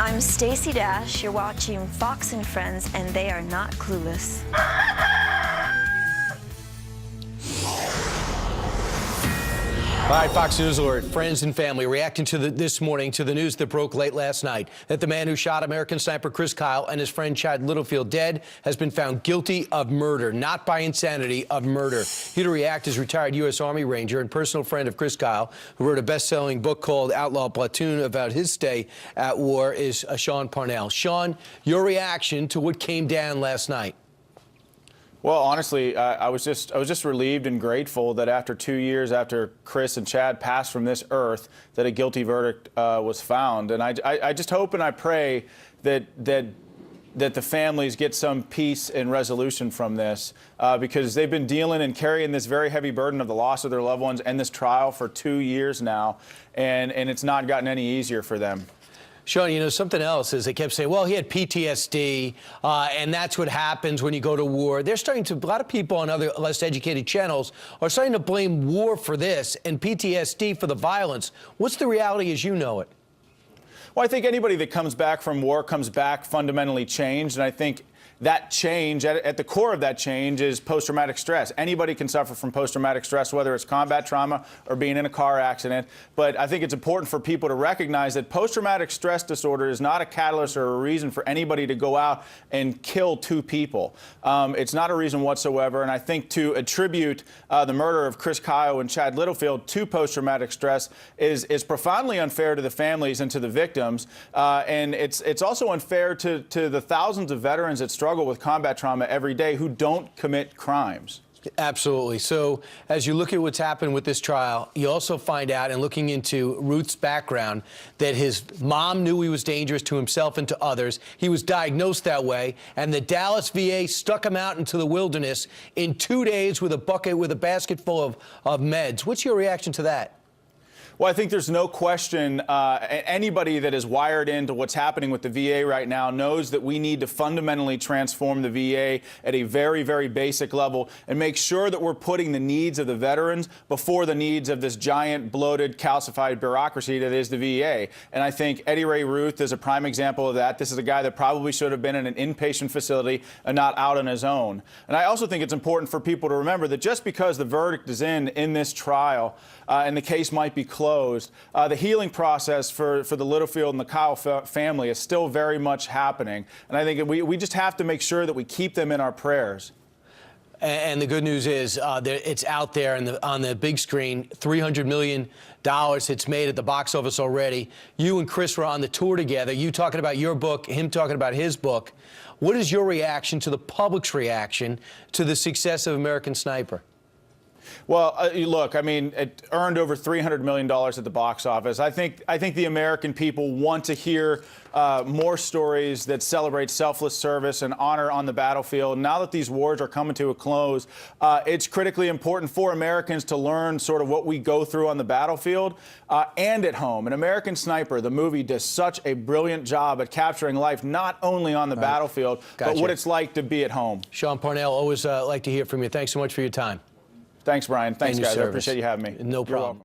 I'm Stacey Dash. You're watching Fox and Friends, and they are not clueless. All right, Fox News alert. Friends and family reacting to this morning to the news that broke late last night that the man who shot American sniper Chris Kyle and his friend Chad Littlefield dead has been found guilty of murder, not by insanity, of murder. Here to react is retired U.S. Army Ranger and personal friend of Chris Kyle, who wrote a best-selling book called Outlaw Platoon about his stay at war, is Sean Parnell. Sean, your reaction to what came down last night? Well, honestly, I was just relieved and grateful that after 2 years after Chris and Chad passed from this earth, that a guilty verdict was found. And I just hope and I pray that the families get some peace and resolution from this, because they've been dealing and carrying this very heavy burden of the loss of their loved ones and this trial for 2 years now, and it's not gotten any easier for them. Sean, you know, something else is they kept saying, well, he had PTSD, and that's what happens when you go to war. They're starting to, a lot of people on other less educated channels are starting to blame war for this and PTSD for the violence. What's the reality as you know it? Well, I think anybody that comes back from war comes back fundamentally changed, and I think that change, at the core of that change, is post-traumatic stress. Anybody can suffer from post-traumatic stress, whether it's combat trauma or being in a car accident. But I think it's important for people to recognize that post-traumatic stress disorder is not a catalyst or a reason for anybody to go out and kill two people. It's not a reason whatsoever. And I think to attribute the murder of Chris Kyle and Chad Littlefield to post-traumatic stress is profoundly unfair to the families and to the victims. And it's also unfair to the thousands of veterans that struggle with combat trauma every day who don't commit crimes. Absolutely. So as you look at what's happened with this trial, you also find out, in looking into Ruth's background, that his mom knew he was dangerous to himself and to others. He was diagnosed that way, and the Dallas VA stuck him out into the wilderness in 2 days with a basket full of meds. What's your reaction to that? Well, I think there's no question anybody that is wired into what's happening with the VA right now knows that we need to fundamentally transform the VA at a very, very basic level and make sure that we're putting the needs of the veterans before the needs of this giant, bloated, calcified bureaucracy that is the VA. And I think Eddie Ray Ruth is a prime example of that. This is a guy that probably should have been in an inpatient facility and not out on his own. And I also think it's important for people to remember that just because the verdict is in this trial and the case might be closed, the healing process for the Littlefield and the Kyle family is still very much happening. And I think we just have to make sure that we keep them in our prayers. And the good news is it's out there on the big screen, $300 million it's made at the box office already. You and Chris were on the tour together, you talking about your book, him talking about his book. What is your reaction to the public's reaction to the success of American Sniper? Well, look, I mean, it earned over $300 million at the box office. I think the American people want to hear more stories that celebrate selfless service and honor on the battlefield. Now that these wars are coming to a close, it's critically important for Americans to learn sort of what we go through on the battlefield and at home. And American Sniper, the movie, does such a brilliant job at capturing life not only on the battlefield, but what it's like to be at home. Sean Parnell, always like to hear from you. Thanks so much for your time. Thanks, Brian. Thanks, guys. I appreciate you having me. No problem.